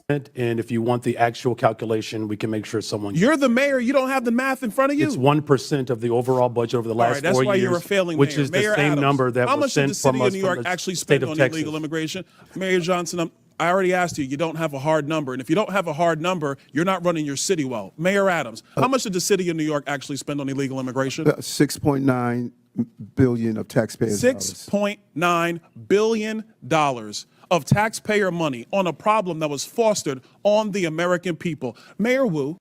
And if you want the actual calculation, we can make sure someone. You're the mayor. You don't have the math in front of you. It's 1% of the overall budget over the last 4 years. That's why you're a failing which mayor. is the Mayor same Adams, number that how was much did sent the city from us of New York from the actually state spend of on Texas. illegal immigration? Mayor Johnson, I already asked you. You don't have a hard number, and if you don't have a hard number, you're not running your city well. Mayor Adams, how much did the city of New York actually spend on illegal immigration? $6.9 billion of taxpayers' dollars. $6.9 billion of taxpayer money on a problem that was fostered on the American people. Mayor Wu.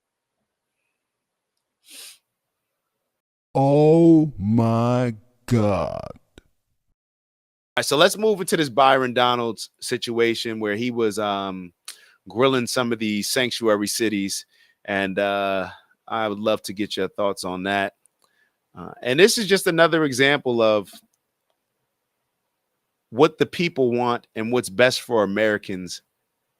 Oh my God. All right, so let's move into this Byron Donalds situation where he was grilling some of the sanctuary cities. And I would love to get your thoughts on that. And this is just another example of what the people want and what's best for Americans,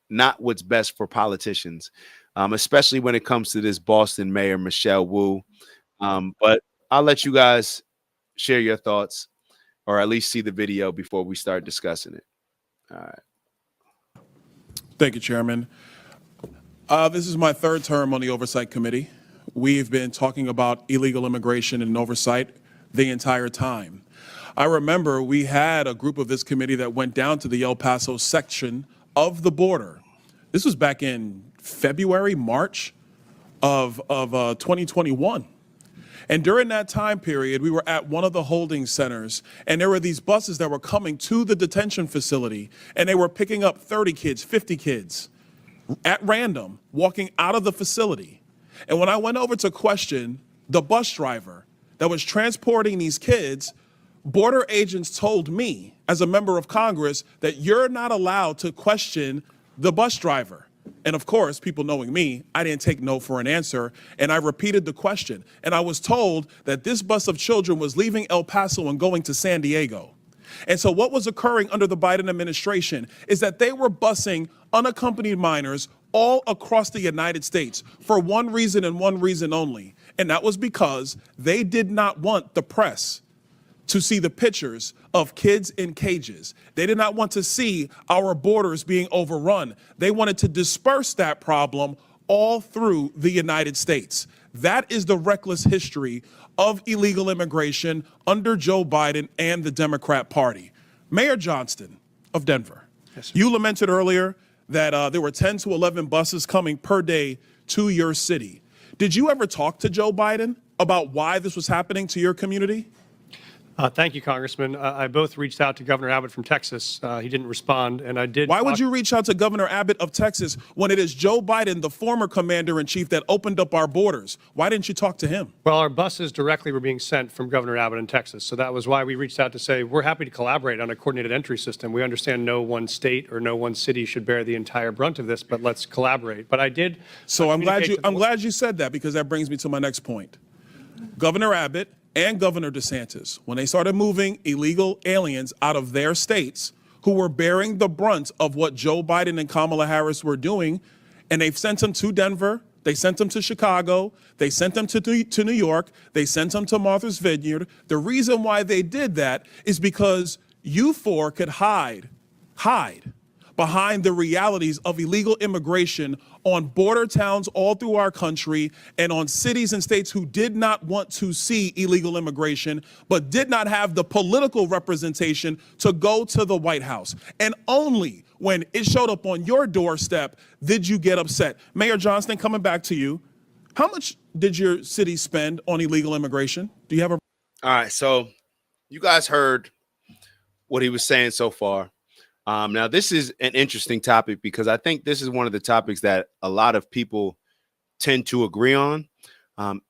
not what's best for politicians, especially when it comes to this Boston mayor, Michelle Wu. But I'll let you guys share your thoughts or at least see the video before we start discussing it. All right. Thank you, Chairman. This is my third term on the Oversight Committee. We've been talking about illegal immigration and oversight the entire time. I remember we had a group of this committee that went down to the El Paso section of the border. This was back in February, March of 2021. And during that time period, we were at one of the holding centers, and there were these buses that were coming to the detention facility, and they were picking up 30 kids, 50 kids at random, walking out of the facility. And when I went over to question the bus driver that was transporting these kids, border agents told me, as a member of Congress, that you're not allowed to question the bus driver. And of course, people knowing me, I didn't take no for an answer, and I repeated the question. And I was told that this bus of children was leaving El Paso and going to San Diego. And so what was occurring under the Biden administration is that they were busing unaccompanied minors all across the United States for one reason and one reason only. And that was because they did not want the press to see the pictures of kids in cages. They did not want to see our borders being overrun. They wanted to disperse that problem all through the United States. That is the reckless history of illegal immigration under Joe Biden and the Democrat Party. Mayor Johnston of Denver, yes, you lamented earlier that there were 10 to 11 buses coming per day to your city. Did you ever talk to Joe Biden about why this was happening to your community? Thank you, Congressman. I both reached out to Governor Abbott from Texas. He didn't respond, and I did. Why would you reach out to Governor Abbott of Texas when it is Joe Biden, the former commander-in-chief, that opened up our borders? Why didn't you talk to him? Well, our buses directly were being sent from Governor Abbott in Texas, so that was why we reached out to say we're happy to collaborate on a coordinated entry system. We understand no one state or no one city should bear the entire brunt of this, but let's collaborate. But I did. So I'm glad you said that, because that brings me to my next point. Governor Abbott and Governor DeSantis, when they started moving illegal aliens out of their states who were bearing the brunt of what Joe Biden and Kamala Harris were doing, and they've sent them to Denver, they sent them to Chicago, they sent them to New York, they sent them to Martha's Vineyard. The reason why they did that is because you four could hide behind the realities of illegal immigration on border towns all through our country and on cities and states who did not want to see illegal immigration, but did not have the political representation to go to the White House. And only when it showed up on your doorstep did you get upset. Mayor Johnston, coming back to you, how much did your city spend on illegal immigration? Do you have a... All right, so you guys heard what he was saying so far. Now, this is an interesting topic because I think this is one of the topics that a lot of people tend to agree on,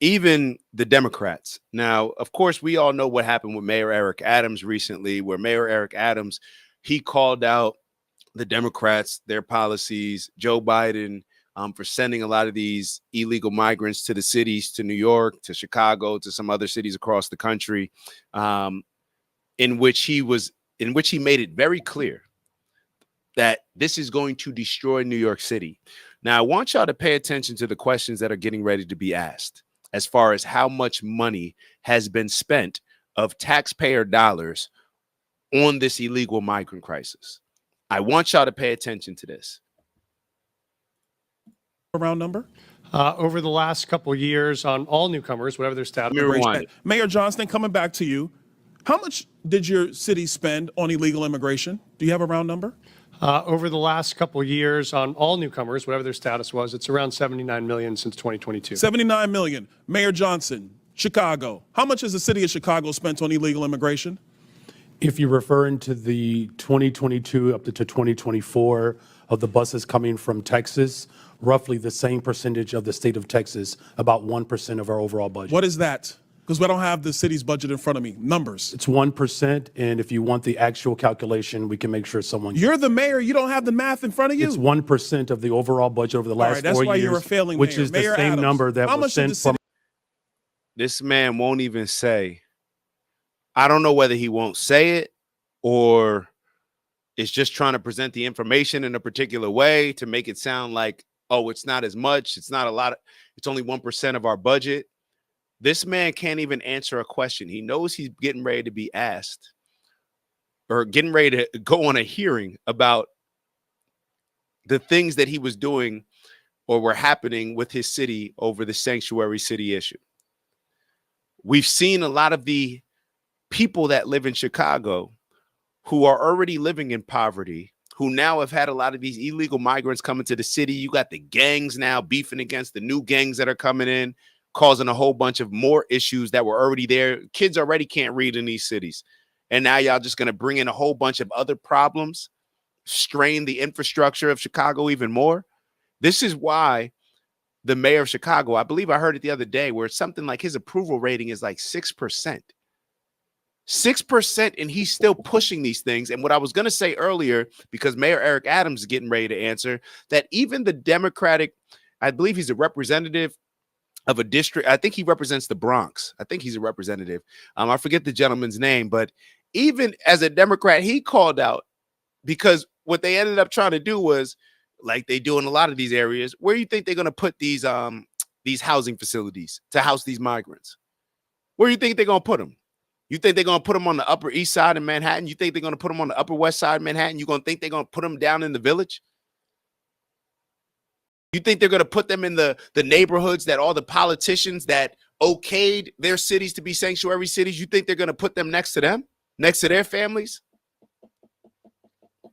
even the Democrats. Now, of course, we all know what happened with Mayor Eric Adams recently, where Mayor Eric Adams, he called out the Democrats, their policies, Joe Biden, for sending a lot of these illegal migrants to the cities, to New York, to Chicago, to some other cities across the country, in which he made it very clear that this is going to destroy New York City. Now, I want y'all to pay attention to the questions that are getting ready to be asked as far as how much money has been spent of taxpayer dollars on this illegal migrant crisis. I want y'all to pay attention to this. A round number? Over the last couple of years on all newcomers, whatever their status. Let me rewind it. Mayor Johnston, coming back to you, how much did your city spend on illegal immigration? Do you have a round number? Over the last couple of years on all newcomers, whatever their status was, it's around 79 million since 2022. 79 million. Mayor Johnson, Chicago. How much has the city of Chicago spent on illegal immigration? If you're referring to the 2022 up to 2024 of the buses coming from Texas, roughly the same percentage of the state of Texas, about 1% of our overall budget. What is that? Because I don't have the city's budget in front of me. Numbers. It's 1%, and if you want the actual calculation, we can make sure someone. You're the mayor. You don't have the math in front of you. It's 1% of the overall budget over the All last right, that's 4 why years, you're a failing which mayor. is the Mayor same Adams, number that how was much did sent the city- from. This man won't even say. I don't know whether he won't say it or is just trying to present the information in a particular way to make it sound like, oh, it's not as much. It's not a lot. It's only 1% of our budget. This man can't even answer a question. He knows he's getting ready to be asked or getting ready to go on a hearing about the things that he was doing or were happening with his city over the sanctuary city issue. We've seen a lot of the people that live in Chicago who are already living in poverty, who now have had a lot of these illegal migrants coming to the city. You got the gangs now beefing against the new gangs that are coming in, causing a whole bunch of more issues that were already there. Kids already can't read in these cities. And now y'all just going to bring in a whole bunch of other problems, strain the infrastructure of Chicago even more. This is why the mayor of Chicago, I believe I heard it the other day, where it's something like his approval rating is like 6%. 6%, and he's still pushing these things. And what I was going to say earlier, because Mayor Eric Adams is getting ready to answer, that even the Democratic, I believe he's a representative of a district. I think he represents the Bronx. I think he's a representative. I forget the gentleman's name, but even as a Democrat, he called out, because what they ended up trying to do was, like they do in a lot of these areas, where you think they're going to put these housing facilities to house these migrants? Where do you think they're going to put them? You think they're going to put them on the Upper East Side of Manhattan? You think they're going to put them on the Upper West Side of Manhattan? You going to think they're going to put them down in the Village? You think they're going to put them in the neighborhoods that all the politicians that okayed their cities to be sanctuary cities, you think they're going to put them next to them, next to their families?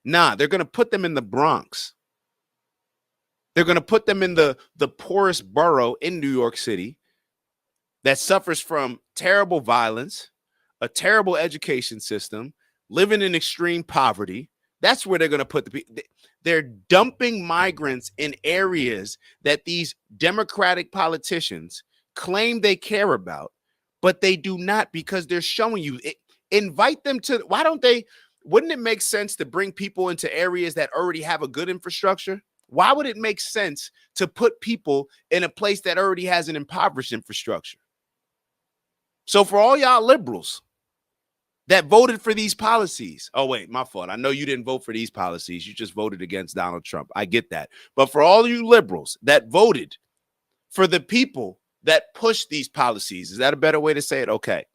Nah, they're going to put them in the Bronx. They're going to put them in the poorest borough in New York City that suffers from terrible violence, a terrible education system, living in extreme poverty. That's where they're going to put the people. They're dumping migrants in areas that these Democratic politicians claim they care about, but they do not, because they're showing you. Invite them to, why don't they? Wouldn't it make sense to bring people into areas that already have a good infrastructure? Why would it make sense to put people in a place that already has an impoverished infrastructure? So for all y'all liberals that voted for these policies, oh, wait, my fault. I know you didn't vote for these policies. You just voted against Donald Trump. I get that. But for all you liberals that voted for the people that pushed these policies, is that a better way to say it? Okay.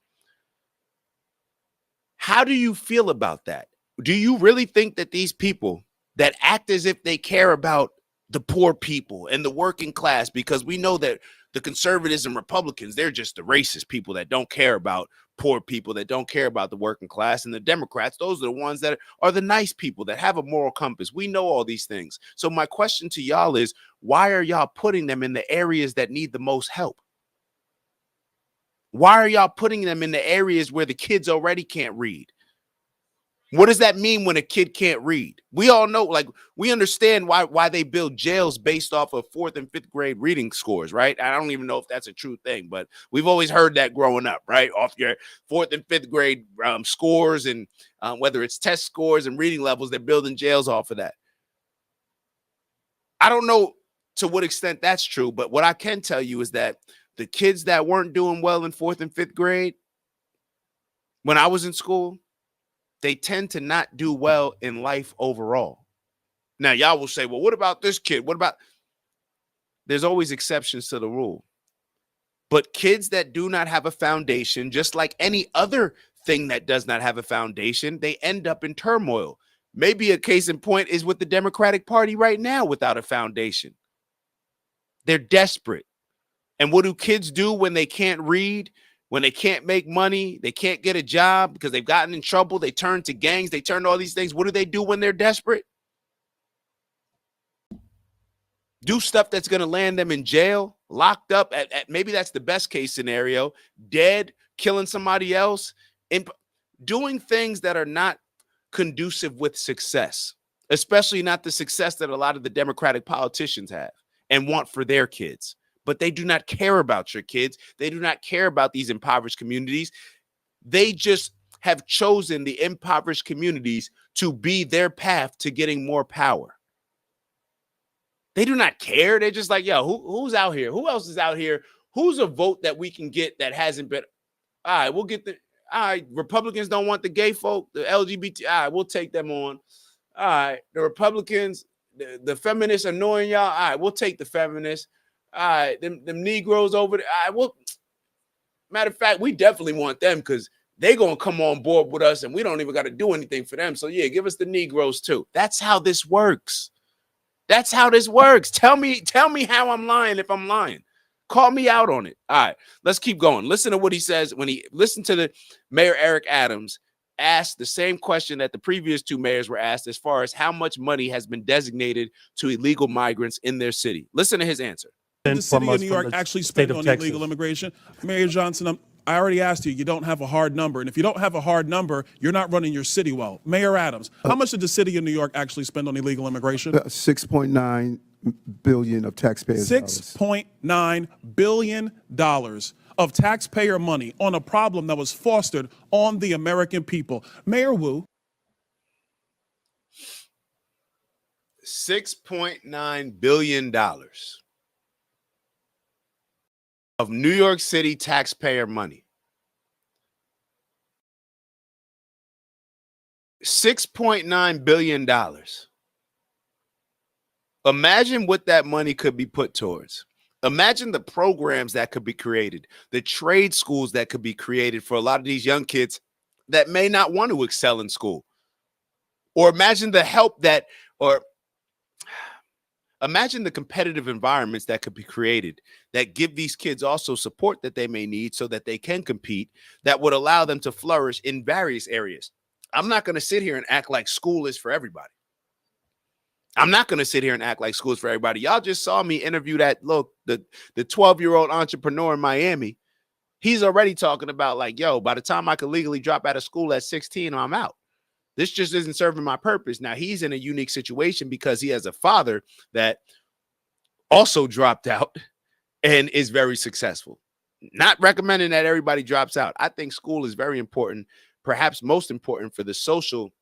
How do you feel about that? Do you really think that these people that act as if they care about the poor people and the working class, because we know that the conservatives and Republicans, they're just the racist people that don't care about poor people, that don't care about the working class, and the Democrats, those are the ones that are the nice people that have a moral compass. We know all these things. So my question to y'all is, why are y'all putting them in the areas that need the most help? Why are y'all putting them in the areas where the kids already can't read? What does that mean when a kid can't read? We all know, like, we understand why they build jails based off of 4th and 5th grade reading scores, right? I don't even know if that's a true thing, but we've always heard that growing up, right? Off your 4th and 5th grade scores, and whether it's test scores and reading levels, they're building jails off of that. I don't know to what extent that's true, but what I can tell you is that the kids that weren't doing well in 4th and 5th grade, when I was in school, they tend to not do well in life overall. Now, y'all will say, well, what about this kid? What about? There's always exceptions to the rule. But kids that do not have a foundation, just like any other thing that does not have a foundation, they end up in turmoil. Maybe a case in point is with the Democratic Party right now without a foundation. They're desperate. And what do kids do when they can't read, when they can't make money, they can't get a job because they've gotten in trouble? They turn to gangs, they turn to all these things. What do they do when they're desperate? Do stuff that's going to land them in jail, locked up at maybe that's the best case scenario, dead, killing somebody else, and doing things that are not conducive with success, especially not the success that a lot of the Democratic politicians have and want for their kids. But they do not care about your kids. They do not care about these impoverished communities. They just have chosen the impoverished communities to be their path to getting more power. They do not care. They're just like, yo, who's out here? Who else is out here? Who's a vote that we can get that hasn't been? All right, we'll get the. All right, Republicans don't want the gay folk, the LGBT. All right, we'll take them on. All right, the Republicans, the feminists annoying y'all. All right, we'll take the feminists. All right, them Negroes over there. All right, well, matter of fact, we definitely want them because they're going to come on board with us and we don't even got to do anything for them. So, yeah, give us the Negroes too. That's how this works. That's how this works. Tell me how I'm lying if I'm lying. Call me out on it. All right, let's keep going. Listen to what he says when he listened to the Mayor Eric Adams asked the same question that the previous two mayors were asked as far as how much money has been designated to illegal migrants in their city. Listen to his answer. The city of New York actually spent on illegal immigration? Mayor Johnson, I already asked you don't have a hard number. And if you don't have a hard number, you're not running your city well. Mayor Adams, how much did the city of New York actually spend on illegal immigration? $6.9 billion of taxpayers' dollars. $6.9 billion of taxpayer money on a problem that was fostered on the American people. Mayor Wu. $6.9 billion of New York City taxpayer money. $6.9 billion. Imagine what that money could be put towards. Imagine the programs that could be created, the trade schools that could be created for a lot of these young kids that may not want to excel in school. Or imagine the help that, or imagine the competitive environments that could be created that give these kids also support that they may need so that they can compete, that would allow them to flourish in various areas. I'm not going to sit here and act like school is for everybody. I'm not going to sit here and act like school is for everybody. Y'all just saw me interview that, look, the 12-year-old entrepreneur in Miami. He's already talking about like, yo, by the time I could legally drop out of school at 16, I'm out. This just isn't serving my purpose. Now, he's in a unique situation because he has a father that also dropped out and is very successful. Not recommending that everybody drops out. I think school is very important, perhaps most important for the social,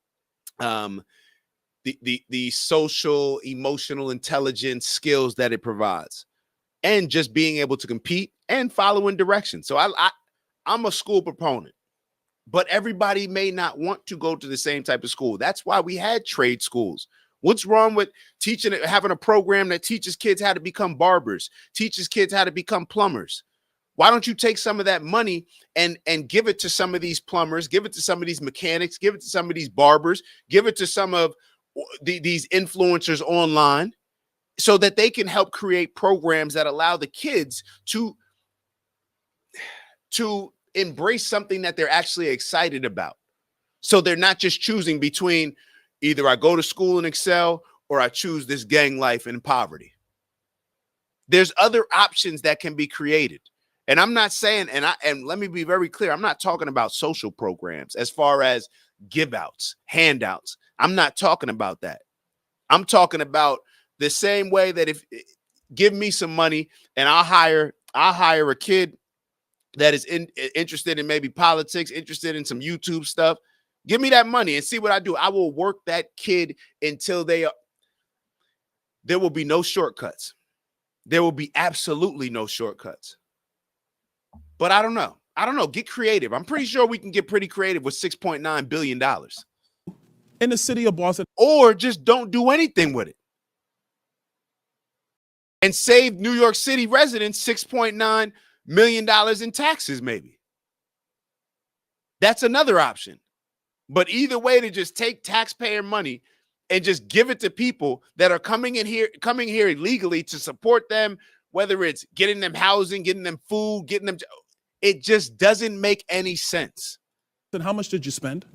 the social, emotional intelligence skills that it provides, and just being able to compete and follow in direction. So I'm a school proponent. But everybody may not want to go to the same type of school. That's why we had trade schools. What's wrong with having a program that teaches kids how to become barbers, teaches kids how to become plumbers? Why don't you take some of that money and give it to some of these plumbers, give it to some of these mechanics, give it to some of these barbers, give it to some of these influencers online so that they can help create programs that allow the kids to embrace something that they're actually excited about. So they're not just choosing between either I go to school and excel or I choose this gang life in poverty. There's other options that can be created. And I'm not saying, and let me be very clear, I'm not talking about social programs as far as give outs, handouts. I'm not talking about that. I'm talking about the same way that if give me some money and I'll hire a kid that is interested in maybe politics, interested in some YouTube stuff. Give me that money and see what I do. I will work that kid until there will be no shortcuts. There will be absolutely no shortcuts. But I don't know. Get creative. I'm pretty sure we can get pretty creative with $6.9 billion. In the city of Boston. Or just don't do anything with it. And save New York City residents $6.9 million in taxes, maybe. That's another option. But either way, to just take taxpayer money and just give it to people that are coming here illegally to support them whether it's getting them housing, getting them food, getting them, it just doesn't make any sense. Then how much did you spend?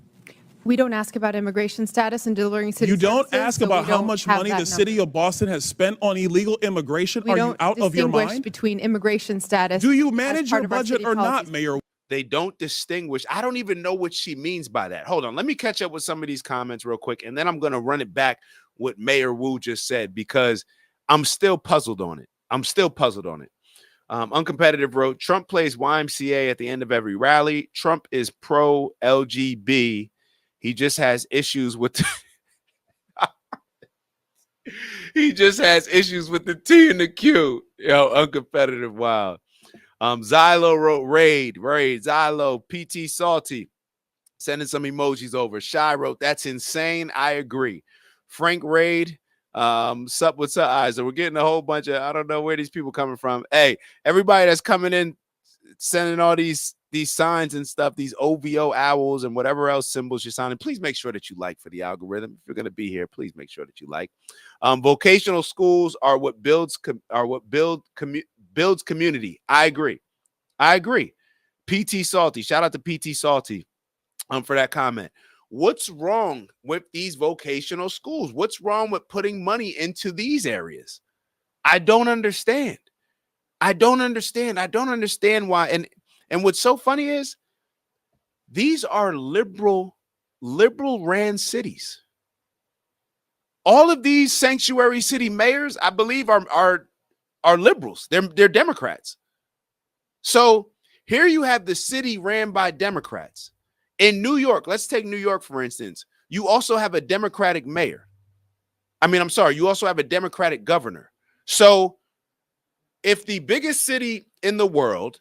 We don't ask about immigration status and delivering city You don't services, ask so about we how don't much have money that the city number. of Boston has spent on illegal immigration. We Are you don't out of your distinguish mind? between immigration status. Do you as manage part your of our budget city or not, policies. Mayor? They don't distinguish. I don't even know what she means by that. Hold on. Let me catch up with some of these comments real quick, and then I'm going to run it back what Mayor Wu just said, because I'm still puzzled on it. Uncompetitive wrote, Trump plays YMCA at the end of every rally. Trump is pro-LGB. He just has issues with he just has issues with the T and the Q. Yo, uncompetitive, wow. Xylo wrote raid, Xylo, PT Salty, sending some emojis over. Shy wrote, that's insane. I agree. Frank Raid, sup, what's up, eyes? So we're getting a whole bunch of, I don't know where these people coming from. Hey, everybody that's coming in, sending all these signs and stuff, these OVO owls and whatever else symbols you're signing, please make sure that you like for the algorithm. If you're going to be here, please make sure that you like. Vocational schools are what builds community. I agree. PT Salty, shout out to PT Salty for that comment. What's wrong with these vocational schools? What's wrong with putting money into these areas? I don't understand. I don't understand why. And what's so funny is these are liberal ran cities. All of these sanctuary city mayors, I believe, are liberals. They're Democrats. So here you have the city ran by Democrats. In New York, let's take New York, for instance. You also have a Democratic mayor. You also have a Democratic governor. So if the biggest city in the world,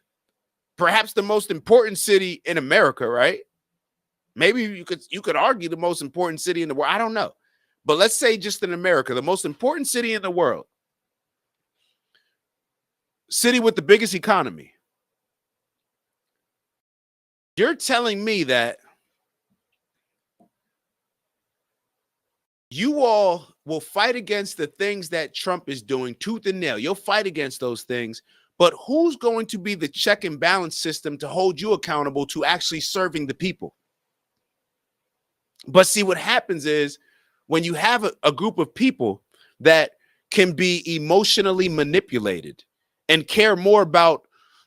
perhaps the most important city in America, right? Maybe you could argue the most important city in the world. I don't know. But let's say just in America, the most important city in the world, city with the biggest economy. You're telling me that you all will fight against the things that Trump is doing tooth and nail. You'll fight against those things. But who's going to be the check and balance system to hold you accountable to actually serving the people? But see, what happens is when you have a group of people that can be emotionally manipulated and care more about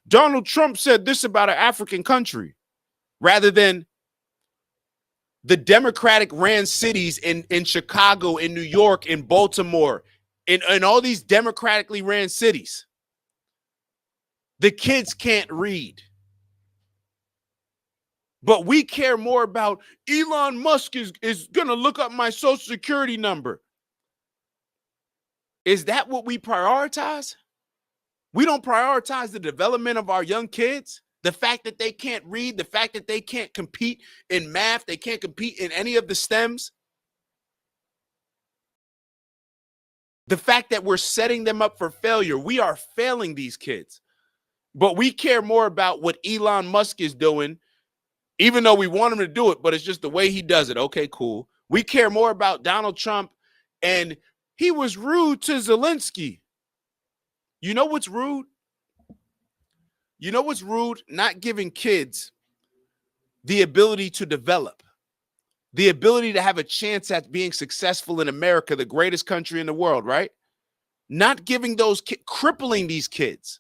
Donald Trump said this about an African country rather than the Democratic ran cities in Chicago, in New York, in Baltimore, in all these democratically ran cities. The kids can't read. But we care more about Elon Musk is going to look up my social security number. Is that what we prioritize? We don't prioritize the development of our young kids. The fact that they can't read, the fact that they can't compete in math, they can't compete in any of the STEMs. The fact that we're setting them up for failure. We are failing these kids. But we care more about what Elon Musk is doing, even though we want him to do it, but it's just the way he does it. Okay, cool. We care more about Donald Trump, and he was rude to Zelensky. You know what's rude? You know what's rude? Not giving kids the ability to develop, the ability to have a chance at being successful in America, the greatest country in the world, right? Not giving those kids, crippling these kids.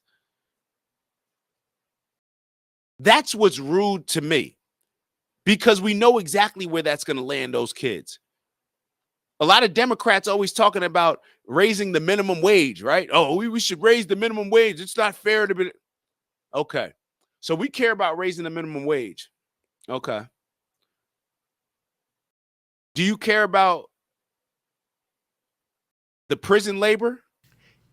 That's what's rude to me, because we know exactly where that's going to land those kids. A lot of Democrats always talking about raising the minimum wage, right? Oh, we should raise the minimum wage. It's not fair to be. Okay. So we care about raising the minimum wage. Okay. Do you care about the prison labor?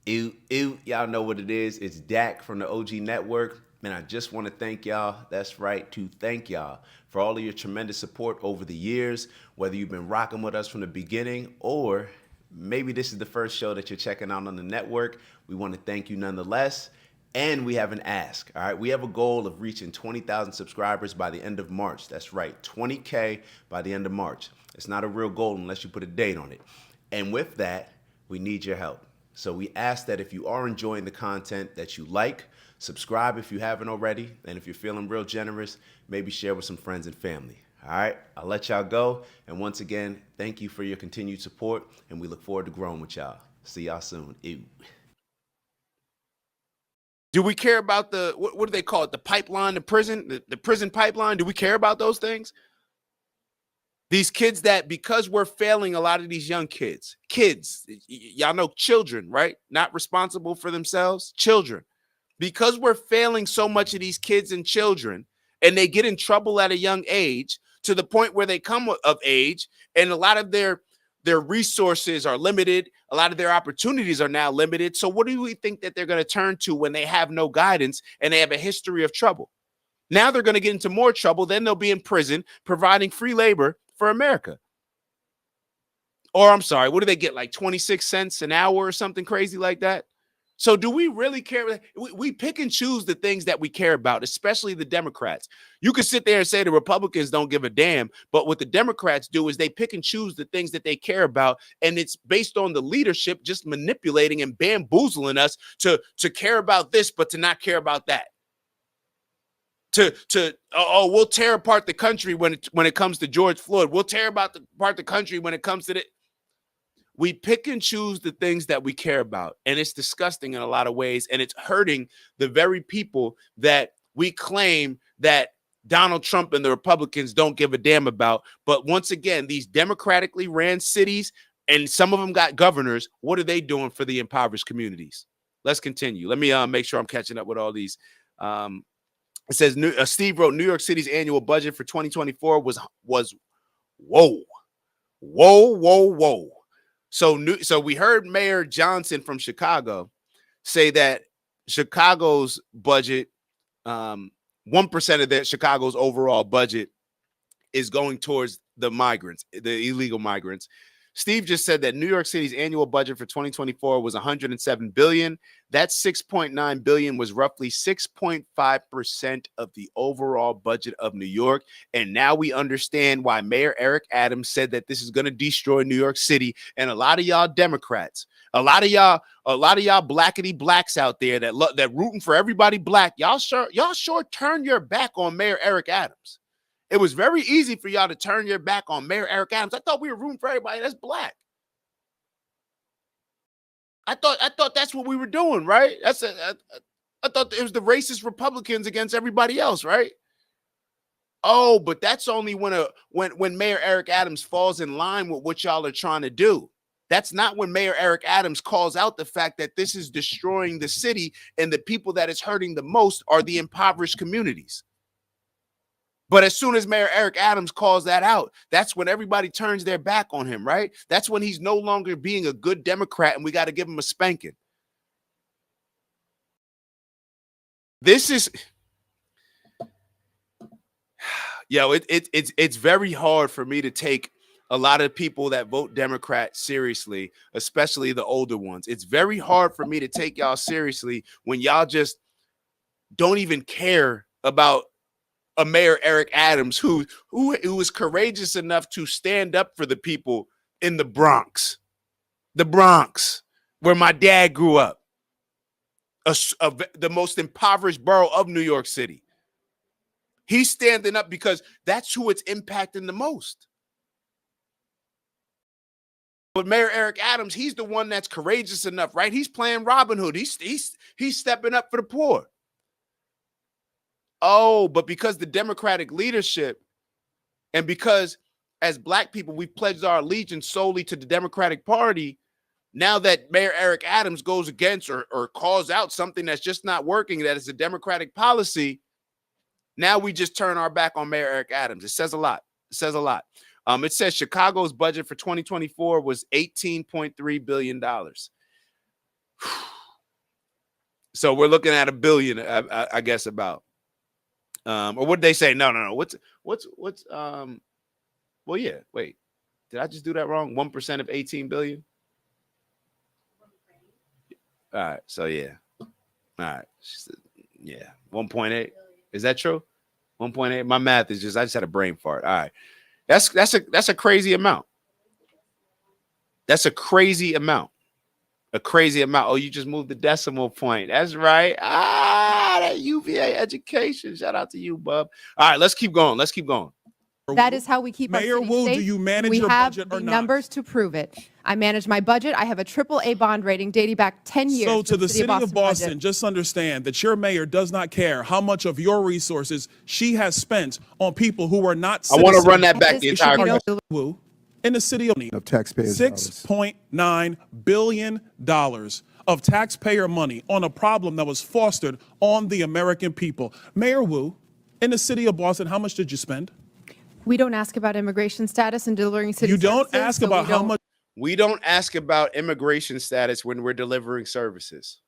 Y'all know what it is. It's Dak from the OG Network. Man, I just want to thank y'all. That's right, to thank y'all for all of your tremendous support over the years, whether you've been rocking with us from the beginning or maybe this is the first show that you're checking out on the network. We want to thank you nonetheless. And we have an ask, all right? We have a goal of reaching 20,000 subscribers by the end of March. That's right, 20K by the end of March. It's not a real goal unless you put a date on it. And with that, we need your help. So we ask that if you are enjoying the content that you like, subscribe if you haven't already. And if you're feeling real generous, maybe share with some friends and family. All right, I'll let y'all go. And once again, thank you for your continued support. And we look forward to growing with y'all. See y'all soon. Ew. Do we care about the, what do they call it? The pipeline, the prison, the prison pipeline? Do we care about those things? These kids that, because we're failing a lot of these young kids, y'all know children, right? Not responsible for themselves, children. Because we're failing so much of these kids and children, and they get in trouble at a young age to the point where they come of age, and a lot of their resources are limited. A lot of their opportunities are now limited. So what do we think that they're going to turn to when they have no guidance and they have a history of trouble? Now they're going to get into more trouble. Then they'll be in prison providing free labor for America. Or I'm sorry, what do they get? Like 26 cents an hour or something crazy like that? So do we really care? We pick and choose the things that we care about, especially the Democrats. You could sit there and say the Republicans don't give a damn, but what the Democrats do is they pick and choose the things that they care about, and it's based on the leadership just manipulating and bamboozling us to care about this, but to not care about that. We'll tear apart the country when it comes to George Floyd. We'll tear apart the country when it comes to the. We pick and choose the things that we care about, and it's disgusting in a lot of ways, and it's hurting the very people that we claim that Donald Trump and the Republicans don't give a damn about. But once again, these democratically ran cities, and some of them got governors, what are they doing for the impoverished communities? Let's continue. Let me make sure I'm catching up with all these. It says, Steve wrote, New York City's annual budget for 2024 was whoa. So we heard Mayor Johnson from Chicago say that Chicago's budget, 1% of Chicago's overall budget is going towards the migrants, the illegal migrants. Steve just said that New York City's annual budget for 2024 was $107 billion. That $6.9 billion was roughly 6.5% of the overall budget of New York. And now we understand why Mayor Eric Adams said that this is going to destroy New York City. And a lot of y'all Democrats, a lot of y'all blackity blacks out there that rooting for everybody black, y'all sure turn your back on Mayor Eric Adams. It was very easy for y'all to turn your back on Mayor Eric Adams. I thought we were rooting for everybody that's black. I thought that's what we were doing, right? I thought it was the racist Republicans against everybody else, right? Oh, but that's only when Mayor Eric Adams falls in line with what y'all are trying to do. That's not when Mayor Eric Adams calls out the fact that this is destroying the city and the people that is hurting the most are the impoverished communities. But as soon as Mayor Eric Adams calls that out, that's when everybody turns their back on him, right? That's when he's no longer being a good Democrat and we got to give him a spanking. It's very hard for me to take a lot of people that vote Democrat seriously, especially the older ones. It's very hard for me to take y'all seriously when y'all just don't even care about a Mayor Eric Adams who is courageous enough to stand up for the people in the Bronx, where my dad grew up, the most impoverished borough of New York City. He's standing up because that's who it's impacting the most. But Mayor Eric Adams, he's the one that's courageous enough, right? He's playing Robin Hood. He's stepping up for the poor. Oh, but because the Democratic leadership and because as black people, we pledged our allegiance solely to the Democratic Party, now that Mayor Eric Adams goes against or calls out something that's just not working, that is a Democratic policy, now we just turn our back on Mayor Eric Adams. It says a lot. It says a lot. It says Chicago's budget for 2024 was $18.3 billion. So we're looking at $1 billion, I guess, about. Or what did they say? No. What's well, yeah, wait. Did I just do that wrong? 1% of 18 billion? All right. So yeah. All right. Yeah. 1.8. Is that true? 1.8. My math is I just had a brain fart. All right. That's a crazy amount. That's a crazy amount. a crazy amount. Oh, you just moved the decimal point. That's right. That UVA education. Shout out to you, bub. All right, let's keep going. Let's keep going. That is how we keep Mayor our city Wu, safe. do you manage we your have budget or the not? numbers to prove it. I manage my budget. I have a AAA bond rating dating back 10 years. So with to the city of Boston, budget. just understand that your mayor does not care how much of your resources she has spent on people who are not I want to citizens. run that back the This entire should be question. no- Wu, in the city Of taxpayers' dollars. $6.9 billion of taxpayer money on a problem that was fostered on the American people. Mayor Wu, in the city of Boston, how much did you spend? We don't ask about immigration status and delivering city You don't services, ask so about we how don't- much. We don't ask about immigration status when we're delivering services.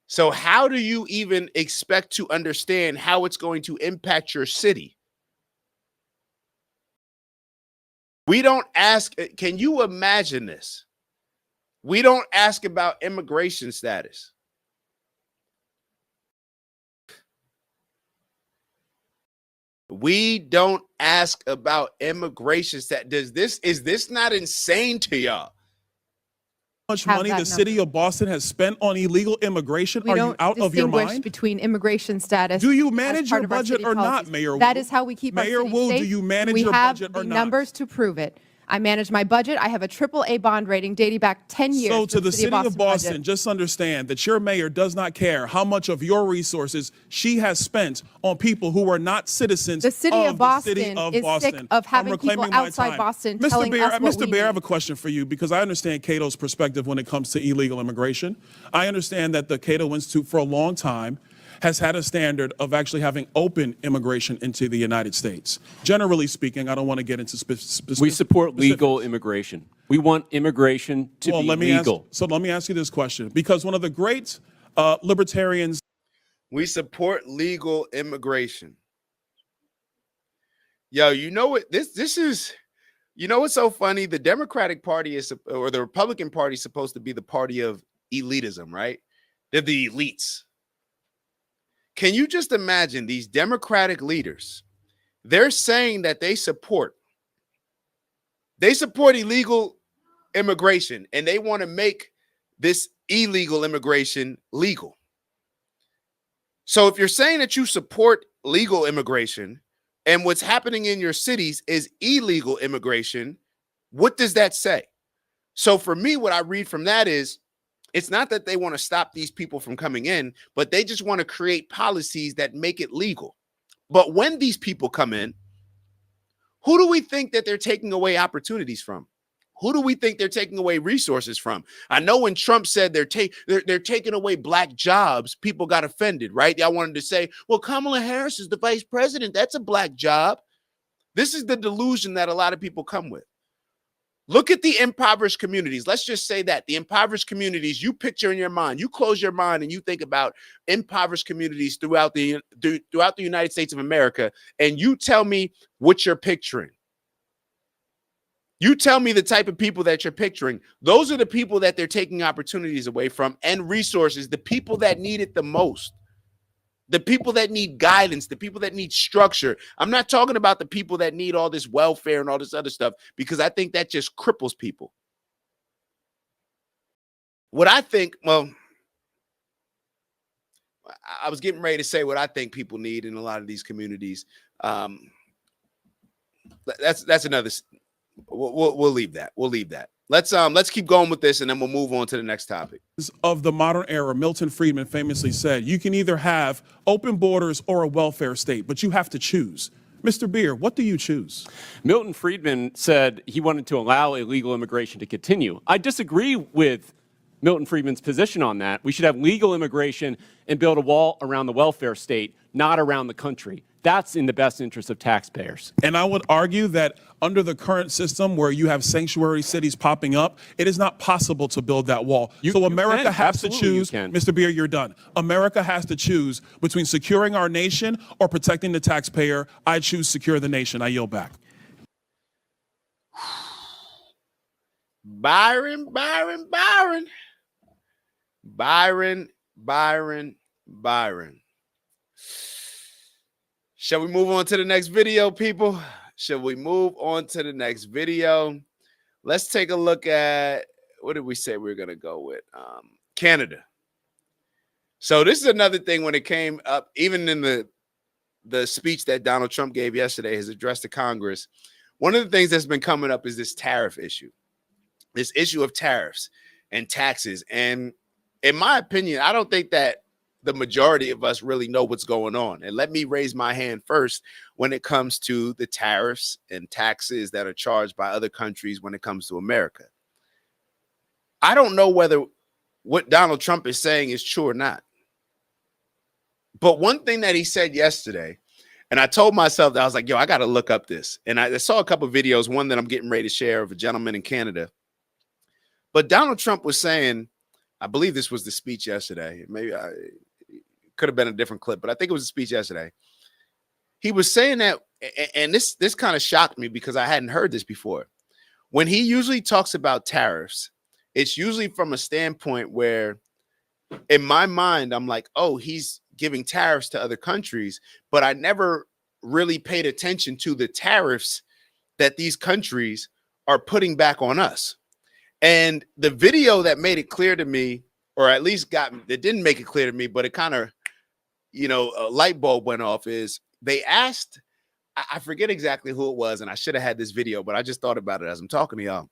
So how do you even expect to understand how it's going to impact your city? We don't ask, can you imagine this? We don't ask about immigration status. We don't ask about immigration status. Is this not insane to y'all? much Have money that the city of Boston has spent on illegal immigration? We Are you don't out of your distinguish mind? between immigration status. Do you as manage part your of our budget city or not, policies. Mayor Wu? That is how we keep Mayor our city Wu, safe. do you manage we your have budget the or not? numbers to prove it. I manage my budget. I have a AAA bond rating dating back 10 years. So to with the city of Boston, budget. just understand that your mayor does not care how much of your resources she has spent on people who are not citizens The city of Boston the city of is Boston. sick of having I'm people reclaiming my outside time. Boston Mr. telling Bear, us what Mr. we Bear, I have a need. question for you because I understand Cato's perspective when it comes to illegal immigration. I understand that the Cato Institute for a long time has had a standard of actually having open immigration into the United States. Generally speaking, I don't want to get into specifics. We support legal immigration. We want immigration to be legal. So let me ask you this question, because one of the great libertarians. We support legal immigration. Yo, you know what? This is, you know what's so funny? The Democratic Party or the Republican Party is supposed to be the party of elitism, right? They're the elites. Can you just imagine these Democratic leaders? They're saying that they support illegal immigration, and they want to make this illegal immigration legal. So if you're saying that you support legal immigration and what's happening in your cities is illegal immigration, what does that say? So for me, what I read from that is it's not that they want to stop these people from coming in, but they just want to create policies that make it legal. But when these people come in, who do we think that they're taking away opportunities from? Who do we think they're taking away resources from? I know when Trump said they're taking away black jobs, people got offended, right? Y'all wanted to say, well, Kamala Harris is the vice president. That's a black job. This is the delusion that a lot of people come with. Look at the impoverished communities. Let's just say that the impoverished communities you picture in your mind, you close your mind and you think about impoverished communities throughout the United States of America, and you tell me what you're picturing. You tell me the type of people that you're picturing. Those are the people that they're taking opportunities away from and resources, the people that need it the most. The people that need guidance, the people that need structure. I'm not talking about the people that need all this welfare and all this other stuff, because I think that just cripples people. What I think, well, I was getting ready to say what I think people need in a lot of these communities. That's another. We'll leave that. We'll leave that. Let's keep going with this, and then we'll move on to the next topic. Of the modern era, Milton Friedman famously said, you can either have open borders or a welfare state, but you have to choose. Mr. Beer, what do you choose? Milton Friedman said he wanted to allow illegal immigration to continue. I disagree with Milton Friedman's position on that. We should have legal immigration and build a wall around the welfare state, not around the country. That's in the best interest of taxpayers. And I would argue that under the current system where you have sanctuary cities popping up, it is not possible to build that wall. So America has to choose, Mr. Beer, you're done. America has to choose between securing our nation or protecting the taxpayer. I choose secure the nation. I yield back. Byron. Shall we move on to the next video, people? Shall we move on to the next video? Let's take a look at what did we say we were going to go with? Canada. So this is another thing when it came up, even in the speech that Donald Trump gave yesterday, his address to Congress. One of the things that's been coming up is this tariff issue, this issue of tariffs and taxes. And in my opinion, I don't think that the majority of us really know what's going on. And let me raise my hand first when it comes to the tariffs and taxes that are charged by other countries when it comes to America. I don't know whether what Donald Trump is saying is true or not. But one thing that he said yesterday, and I told myself that I was like, yo, I got to look up this. And I saw a couple of videos, one that I'm getting ready to share of a gentleman in Canada. But Donald Trump was saying, I believe this was the speech yesterday. Maybe it could have been a different clip, but I think it was a speech yesterday. He was saying that, and this kind of shocked me because I hadn't heard this before. When he usually talks about tariffs, it's usually from a standpoint where, in my mind, I'm like, oh, he's giving tariffs to other countries, but I never really paid attention to the tariffs that these countries are putting back on us. And the video that made it clear to me, or at least that didn't make it clear to me, but it kind of, a light bulb went off, is they asked, I forget exactly who it was, and I should have had this video, but I just thought about it as I'm talking to y'all.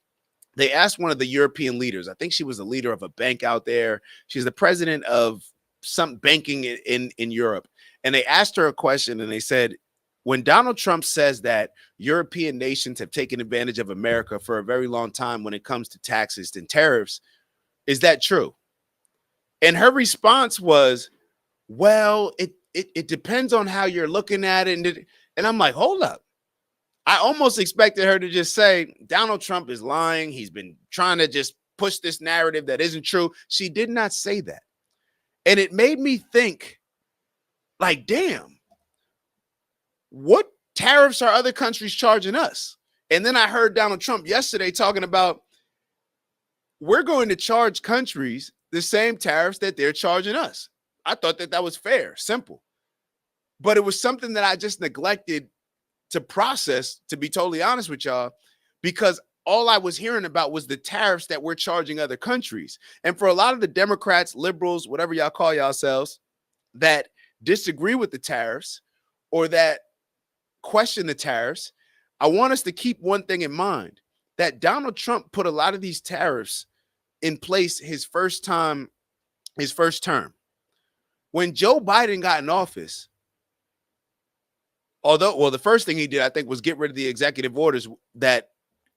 They asked one of the European leaders, I think she was the leader of a bank out there. She's the president of some banking in Europe. And they asked her a question and they said, when Donald Trump says that European nations have taken advantage of America for a very long time when it comes to taxes and tariffs, is that true? And her response was, well, it depends on how you're looking at it. And I'm like, hold up. I almost expected her to just say, Donald Trump is lying. He's been trying to just push this narrative that isn't true. She did not say that. And it made me think, like, damn, what tariffs are other countries charging us? And then I heard Donald Trump yesterday talking about, we're going to charge countries the same tariffs that they're charging us. I thought that was fair, simple. But it was something that I just neglected to process, to be totally honest with y'all, because all I was hearing about was the tariffs that we're charging other countries. And for a lot of the Democrats, liberals, whatever y'all call yourselves, that disagree with the tariffs or that question the tariffs, I want us to keep one thing in mind, that Donald Trump put a lot of these tariffs in place his first term. When Joe Biden got in office, the first thing he did, I think, was get rid of the executive orders that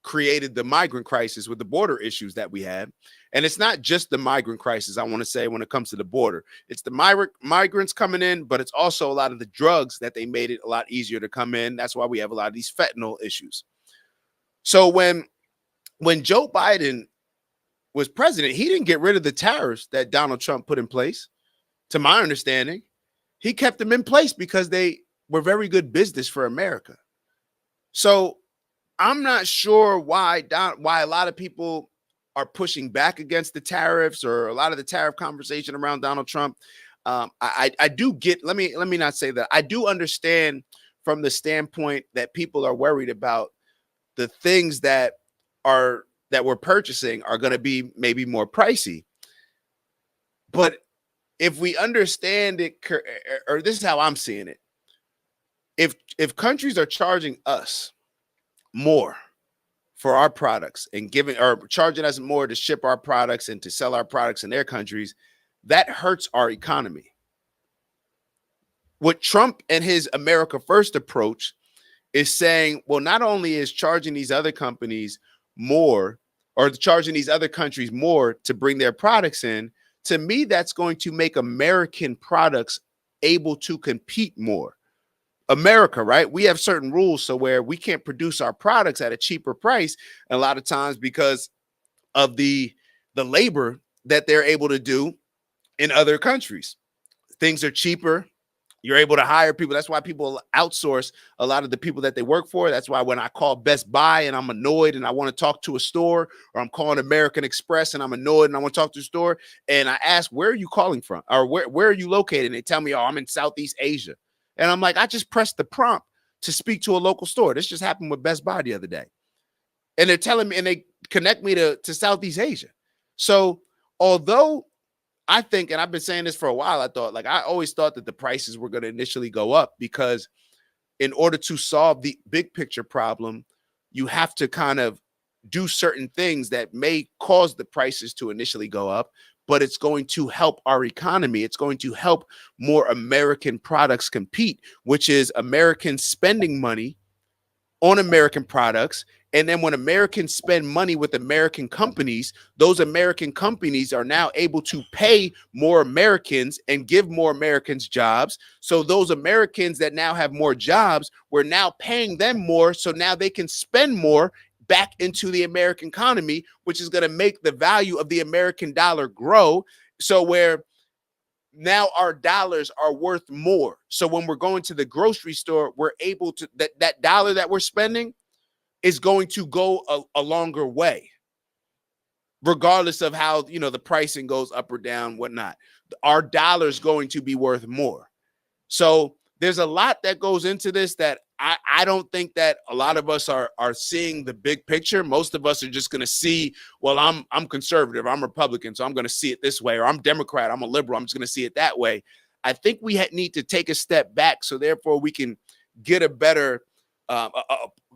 created the migrant crisis with the border issues that we had. And it's not just the migrant crisis, I want to say, when it comes to the border. It's the migrants coming in, but it's also a lot of the drugs that they made it a lot easier to come in. That's why we have a lot of these fentanyl issues. So when Joe Biden was president, he didn't get rid of the tariffs that Donald Trump put in place. To my understanding, he kept them in place because they were very good business for America. So I'm not sure why a lot of people are pushing back against the tariffs or a lot of the tariff conversation around Donald Trump. I do get, let me not say that. I do understand from the standpoint that people are worried about the things that we're purchasing are going to be maybe more pricey. But if we understand it, or this is how I'm seeing it, if countries are charging us more for our products and charging us more to ship our products and to sell our products in their countries, that hurts our economy. What Trump and his America First approach is saying, well, not only is charging these other companies more or charging these other countries more to bring their products in, to me, that's going to make American products able to compete more. America, right? We have certain rules so where we can't produce our products at a cheaper price a lot of times because of the labor that they're able to do in other countries. Things are cheaper. You're able to hire people. That's why people outsource a lot of the people that they work for. That's why when I call Best Buy and I'm annoyed and I want to talk to a store, or I'm calling American Express and I'm annoyed and I want to talk to a store, and I ask, where are you calling from? Or where are you located? And they tell me, oh, I'm in Southeast Asia. And I'm like, I just pressed the prompt to speak to a local store. This just happened with Best Buy the other day. And they're telling me, and they connect me to Southeast Asia. So although I think, and I've been saying this for a while, I always thought that the prices were going to initially go up because in order to solve the big picture problem, you have to kind of do certain things that may cause the prices to initially go up, but it's going to help our economy. It's going to help more American products compete, which is Americans spending money on American products. And then when Americans spend money with American companies, those American companies are now able to pay more Americans and give more Americans jobs. So those Americans that now have more jobs, we're now paying them more. So now they can spend more back into the American economy, which is going to make the value of the American dollar grow. So where now our dollars are worth more. So when we're going to the grocery store, we're able to, that dollar that we're spending is going to go a longer way, regardless of how, the pricing goes up or down, whatnot. Our dollar's going to be worth more. So there's a lot that goes into this that I don't think that a lot of us are seeing the big picture. Most of us are just going to see, well, I'm conservative, I'm Republican, so I'm going to see it this way, or I'm Democrat, I'm a liberal, I'm just going to see it that way. I think we need to take a step back, so therefore we can get a better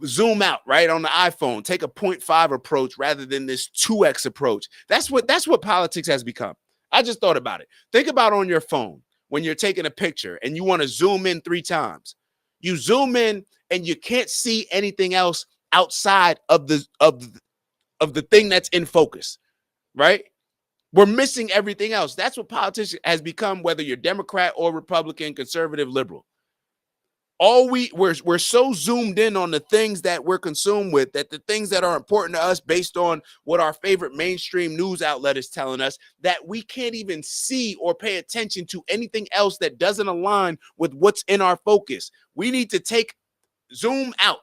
zoom out, right, on the iPhone. Take a 0.5 approach rather than this 2x approach. That's what politics has become. I just thought about it. Think about on your phone when you're taking a picture and you want to zoom in 3 times. You zoom in and you can't see anything else outside of the thing that's in focus, right? We're missing everything else. That's what politics has become, whether you're Democrat or Republican, conservative, liberal. We're so zoomed in on the things that we're consumed with, that the things that are important to us based on what our favorite mainstream news outlet is telling us, that we can't even see or pay attention to anything else that doesn't align with what's in our focus. We need to zoom out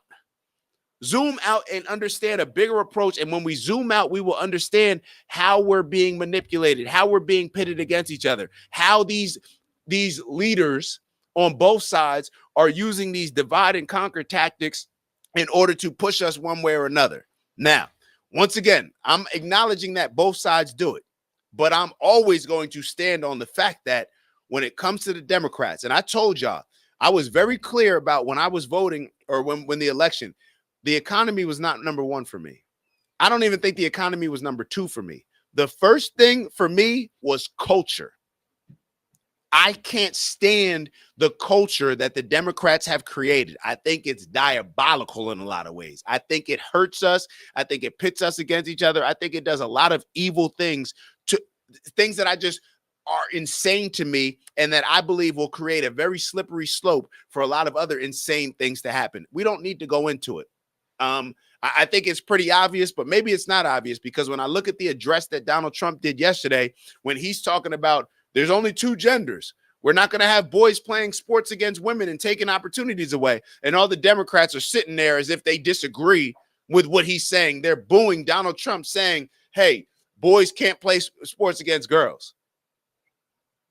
and understand a bigger approach. And when we zoom out, we will understand how we're being manipulated, how we're being pitted against each other, how these leaders on both sides are using these divide and conquer tactics in order to push us one way or another. Now, once again, I'm acknowledging that both sides do it, but I'm always going to stand on the fact that when it comes to the Democrats, and I told y'all, I was very clear about when I was voting, or when the election, the economy was not number 1 for me. I don't even think the economy was number 2 for me. The first thing for me was culture. I can't stand the culture that the Democrats have created. I think it's diabolical in a lot of ways. I think it hurts us. I think it pits us against each other. I think it does a lot of evil things that I just are insane to me, and that I believe will create a very slippery slope for a lot of other insane things to happen. We don't need to go into it. I think it's pretty obvious, but maybe it's not obvious, because when I look at the address that Donald Trump did yesterday, when he's talking about there's only 2 genders, we're not going to have boys playing sports against women and taking opportunities away, and all the Democrats are sitting there as if they disagree with what he's saying. They're booing Donald Trump, saying, hey, boys can't play sports against girls.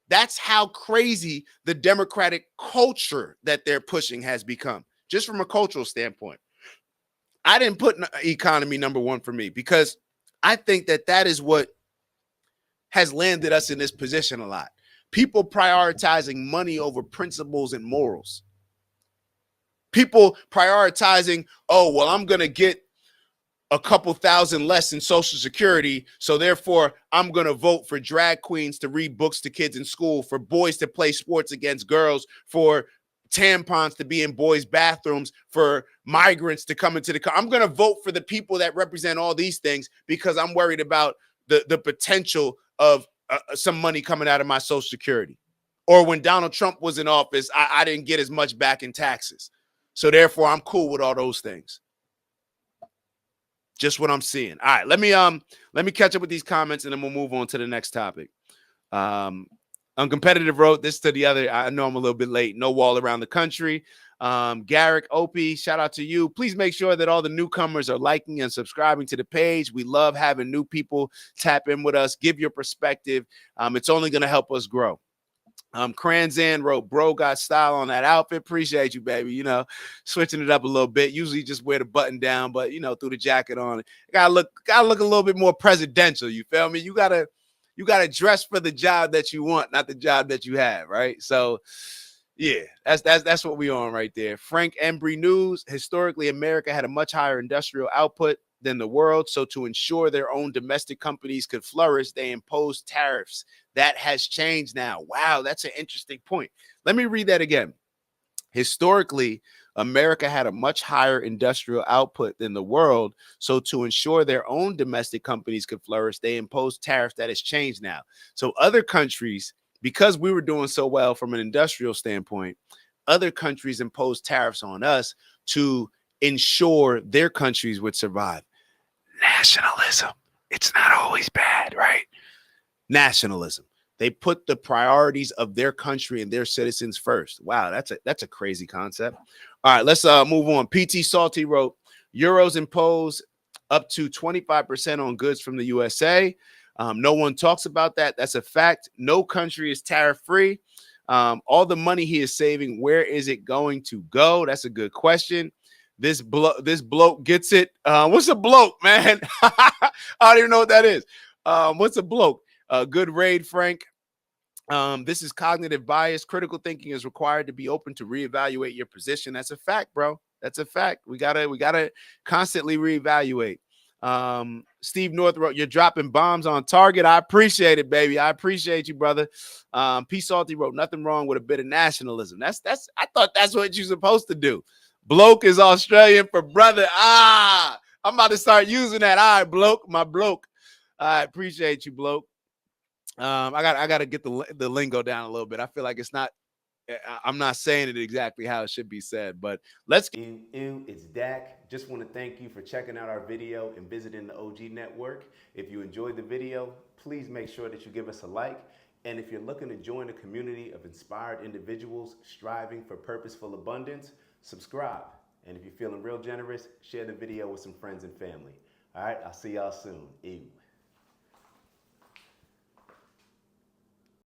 That's how crazy the Democratic culture that they're pushing has become, just from a cultural standpoint. I didn't put economy number 1 for me, because I think that is what has landed us in this position a lot. People prioritizing money over principles and morals. People prioritizing, oh, well, I'm going to get a couple thousand less in Social Security, so therefore I'm going to vote for drag queens to read books to kids in school, for boys to play sports against girls, for tampons to be in boys' bathrooms, for migrants to come into the country. I'm going to vote for the people that represent all these things, because I'm worried about the potential of some money coming out of my Social Security. Or when Donald Trump was in office, I didn't get as much back in taxes, so therefore I'm cool with all those things. Just what I'm seeing. All right, let me catch up with these comments, and then we'll move on to the next topic. Uncompetitive wrote this to the other. I know I'm a little bit late. No wall around the country. Garrick Opie, shout out to you. Please make sure that all the newcomers are liking and subscribing to the page. We love having new people tap in with us. Give your perspective. It's only going to help us grow. Kranzan wrote, bro, got style on that outfit. Appreciate you, baby. You know, switching it up a little bit. Usually just wear the button down, but you know, threw the jacket on. Gotta look a little bit more presidential. You feel me? You gotta dress for the job that you want, not the job that you have, right? So yeah, that's what we on right there. Frank Embry News. Historically, America had a much higher industrial output than the world. So to ensure their own domestic companies could flourish, they imposed tariffs. That has changed now. Wow, that's an interesting point. Let me read that again. Historically, America had a much higher industrial output than the world. So to ensure their own domestic companies could flourish, they imposed tariffs. That has changed now. So other countries, because we were doing so well from an industrial standpoint, other countries imposed tariffs on us to ensure their countries would survive. Nationalism. It's not always bad, right? Nationalism. They put the priorities of their country and their citizens first. Wow, that's a crazy concept. All right, let's move on. PT Salty wrote, Euros impose up to 25% on goods from the USA. No one talks about that. That's a fact. No country is tariff-free. All the money he is saving, where is it going to go? That's a good question. This bloke gets it. What's a bloke, man? I don't even know what that is. What's a bloke? Good raid, Frank. This is cognitive bias. Critical thinking is required to be open to reevaluate your position. That's a fact, bro. That's a fact. We gotta constantly reevaluate. Steve North wrote, you're dropping bombs on target. I appreciate it, baby. I appreciate you, brother. P. Salty wrote, nothing wrong with a bit of nationalism. I thought that's what you're supposed to do. Bloke is Australian for brother. I'm about to start using that. All right, bloke, my bloke. I appreciate you, bloke. I gotta get the lingo down a little bit. I feel like I'm not saying it exactly how it should be said, but let's It's Dak. Just want to thank you for checking out our video and visiting the OG Network. If you enjoyed the video, please make sure that you give us a like. And if you're looking to join a community of inspired individuals striving for purposeful abundance, subscribe. And if you're feeling real generous, share the video with some friends and family. All right, I'll see y'all soon. Ew.